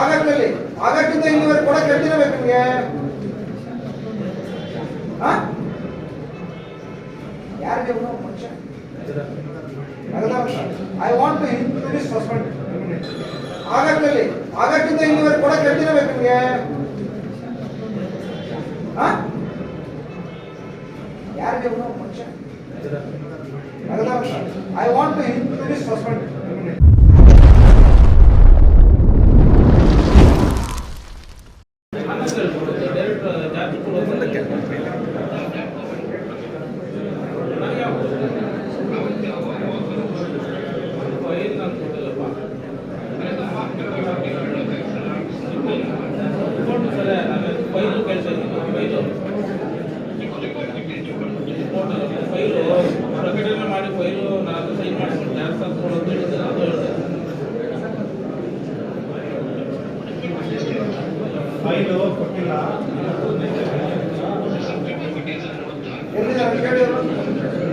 ಆಗಸ್ಟ್ನಲ್ಲಿ ಆಗಸ್ಟಿಂದ ಇಲ್ಲಿವರೆಗೆ ಕೊಡಕ್ಕೆ ಎಷ್ಟು ದಿನ ಬೇಕು ನಿಮಗೆ? ಯಾರಿಗೆ ಮನುಷ್ಯ I want to be suspend. ಆಗಸ್ಟ್ನಲ್ಲಿ ಆಗಸ್ಟಿಂದ ಇಲ್ಲಿವರೆಗೆ ಕೊಡಕ್ಕೆ ಎಷ್ಟು ದಿನ ಬೇಕು ನಿಮಗೆ? ಯಾರಿಗೆ ಮನುಷ್ಯ I want to be suspend. ಪ್ರಕಟಣೆ ಮಾಡಿ ಫೈಲು ನಾನು ಸೈನ್ ಮಾಡಿಸ್ಕೊಂಡು ಜಾಸ್ತಿ ಅಂತ ಹೇಳಿದ್ರೆ ಅದು ಹೇಳಿದೆ. ಫೈಲು ಕೊಟ್ಟಿಲ್ಲ.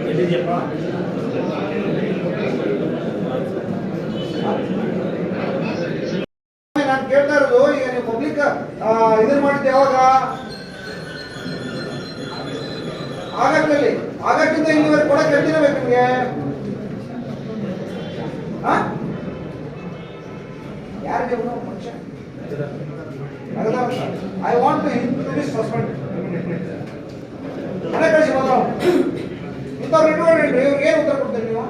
ಎಲ್ಲಿದೆಯಪ್ಪ? ನಾನು ಕೇಳ್ತಾ ಇರೋದು, ಈಗ ನೀವು ಪಬ್ಲಿಕ್ ಇದನ್ನ ಮಾಡಿದ್ದೆ ಯಾವಾಗ? ಆಗಸ್ಟ್ನಲ್ಲಿ ಆಗಸ್ಟಿಂದ ಇಲ್ಲಿವರೆಗೆ ಕೊಡಕ್ಕೆ ಎಷ್ಟು ದಿನ ಬೇಕು ನಿಮಗೆ? ಯಾರಿಗೆ ಮನುಷ್ಯ I want to be suspend. ಮನೆ ಕಳಿಸಿ ಮಾತ್ರ ಇಂಥವ್ರು ಇಟ್ಕೊಂಡ್ರಿ, ಇವ್ರಿಗೆ ಏನು ಉತ್ತರ ಕೊಡ್ತೀರಿ ನೀವು?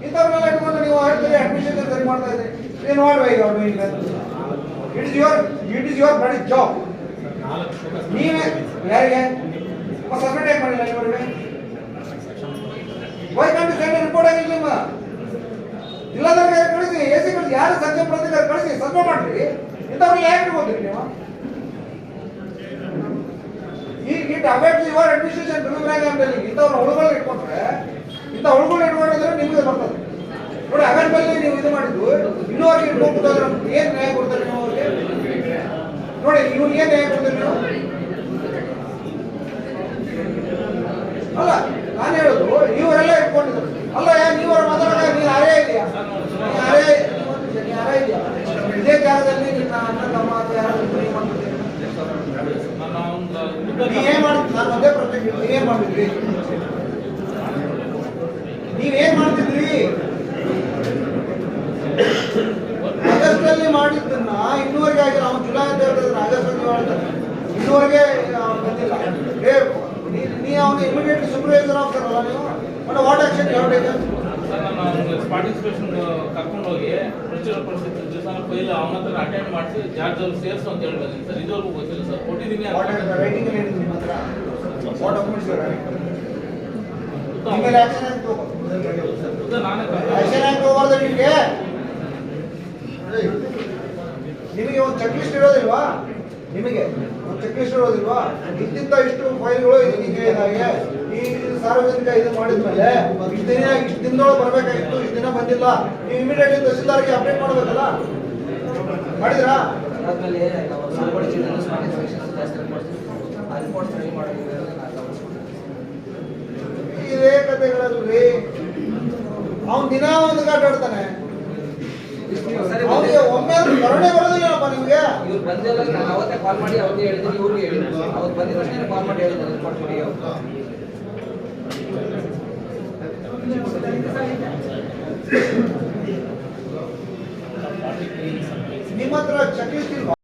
ಇಂಥವ್ರನ್ನೆಲ್ಲ ಇಟ್ಕೊಂಡು ನೀವು ಹೇಳ್ತೀರಿ ಅಡ್ಮಿಷನ್ ಸರಿ ಮಾಡ್ತಾ ಇದ್ದೀರಿ. ಏನು ಮಾಡುವ ಈಗ ಅವ್ರು ಈಗ it is your buddy job. ನೀವೇ ಯಾರಿಗೆ ಸಬ್ಮಿಟ್ ಯಾಕೆ ಮಾಡಿಲ್ಲ ಇವರಿಗೆ? Why can't you send report ಆಗಿಲ್ಲ ನಿಮ್ಮ ಜಿಲ್ಲಾಧಿಕಾರಿ ಕಳಿಸಿ, ಎಸಿ ಕಳಿಸಿ, ಯಾರು ಸಂಜೆ ಪ್ರತಿಕಾರ ಕಳಿಸಿ ಸಬ್ಮಿಟ್ ಮಾಡ್ರಿ. ಇಂಥವ್ರಿಗೆ ಯಾಕೆ ಇಟ್ಕೋತೀರಿ ನೀವು? It affects your administration preliminary ಅಂತೇಳಿ ಇಂಥವ್ರ ಹುಳುಗಳು ಇಟ್ಕೊಂಡ್ರೆ, ಇಂಥ ಹುಳುಗಳು ಇಟ್ಕೊಂಡ್ರೆ ನಿಮಗೆ ಬರ್ತದೆ ನೋಡಿ. ಅವೆನ್ ಮೇಲೆ ನೀವು ಇದು ಮಾಡಿದ್ದು ಇನ್ನೂವರೆಗೆ ಇಟ್ಕೊಂಡ್ರೆ ಏನ್ ನ್ಯಾಯ ಕೊಡ್ತಾರೆ ನೀವು ಅವ್ರಿಗೆ? ನೋಡಿ ಇವ್ರಿಗೆ ಏನ್ ನ್ಯಾಯ ಕೊಡ್ತೀರಿ ನೀವು? ಅಲ್ಲ ನಾನು ಹೇಳುದು ಇವರೆಲ್ಲ ಇಟ್ಕೊಂಡಿದ್ರು ಅಲ್ಲ. ನೀವರ ಮಾತಾಡೋಣ, ನೀನು ಅರೇ ಇದೆಯಾ? ಅರೇ ಇದೆಯಾ? ಇದೇ ಜಾಗದಲ್ಲಿ ನಿನ್ನ ಅಣ್ಣ ತಮ್ಮ ಯಾರು ನೀವೇನ್ ಮಾಡ್ತಿದ್ರಿ? ನಾನು ಒಂದೇ ಪ್ರಶ್ನೆ, ನೀವೇನ್ ಮಾಡ್ತಿದ್ರಿ? ನೀವೇನ್ ಮಾಡ್ತಿದ್ರಿ? ಆಗಸ್ಟ್ನಲ್ಲಿ ಮಾಡಿದ್ದನ್ನ ಇನ್ನೂವರೆಗೆ ಆಗಿಲ್ಲ. ಅವ್ನು ಜುಲೈ ಅಂತ ಹೇಳ್ತಿದ್ರೆ ಆಗಸ್ಟ್ ಅಂತ ಹೇಳ್ತಾನೆ, ಇನ್ನೂವರೆಗೆ ಬಂದಿಲ್ಲ. ನೀವು ಅವನು ಇಮಿಡಿಯೇಟ್ಲಿ ಸೂಪರ್ವೈಸರ್ ಆಫ್ಸರ್ ಅಲ್ಲ ನೀವು? But what action you have taken? ನಾನು ಸ್ಪಾಟ್ ಇನ್ಸ್ಪೆಕ್ಷನ್ ಕರ್ಕೊಂಡು ಹೋಗಿ ಪ್ರಚುರ ಪರಿಸ್ಥಿತಿ ದಿವಸ ಫೈಲ್ ಅವನ ಹತ್ರ ಅಟೆಂಡ್ ಮಾಡಿಸಿ ಜಾರ್ಜ್ ಅವ್ರು ಸೇರಿಸು ಅಂತ ಹೇಳಿ ಬಂದಿದ್ದೀನಿ ಸರ್. ಇದುವರೆಗೂ ಗೊತ್ತಿಲ್ಲ ಸರ್. ಕೊಟ್ಟಿದ್ದೀನಿ ರೈಟಿಂಗ್ ಏನಿದೆ ನಿಮ್ಮ ಹತ್ರ? What documents you writing? ನಿಮಗೆ ಆಕ್ಷನ್ ಆಗಿ ತಗೋ. ನಾನೇ ಆಕ್ಷನ್ ಆಗಿ ತಗೋಬಾರ್ದು ನಿಮಗೆ. ನಿಮಗೆ ಒಂದು ಚೆಕ್ ಲಿಸ್ಟ್ ಇರೋದಿಲ್ವಾ? ನಿಮಗೆ ಒಂದು ಚೆಕ್ ಲಿಸ್ಟ್ ಇರೋದಿಲ್ವಾ? ಇಂತಿಂತ ಇಷ್ಟು ಫೈಲ್ಗಳು ಇದಕ್ಕೆ ಈ ಸಾರ್ವಜನಿಕ ಇದು ಮಾಡಿದ್ಮೇಲೆ ಇಷ್ಟು ದಿನದೊಳಗೆ ಬರಬೇಕಾಗಿತ್ತು, ಇಷ್ಟು ದಿನ ಬಂದಿಲ್ಲ, ನೀವು ಇಮಿಡಿಯೇಟ್ಲಿ ತಹಸೀಲ್ದಾರ್ಗೆ ಅಪ್ಡೇಟ್ ಮಾಡಬೇಕಲ್ಲ. ಮಾಡಿದ್ರಾ? ಇದೇ ಕಥೆಗಳಲ್ಲಿ ಅವನು ದಿನ ಒಂದು ಕಾಟಾಡ್ತಾನೆ. ಅವನಿಗೆ ಒಮ್ಮೆ ಕರುಣೆ ಬರೋದಿಲ್ಲಪ್ಪ ನಿಮ್ಗೆ. ಇವ್ರು ಬಂದಿಲ್ಲ, ನಾನು ಅವತ್ತೇ ಕಾಲ್ ಮಾಡಿ ಅವತ್ತೇ ಹೇಳಿದ್ದೀನಿ, ಇವ್ರಿಗೆ ಹೇಳಿದ್ದೀನಿ. ಅವತ್ತು ಬಂದಿದ ತಕ್ಷಣ ಕಾಲ್ ಮಾಡಿ ಹೇಳಿದ್ದೀನಿ ರಿಪೋರ್ಟ್ ಕೊಡಿ ಅಂತ. ನಿಮ್ಮ ಹತ್ರ ಚೆಕ್ ಲಿಸ್ಟ್ ಇಲ್ವಾ?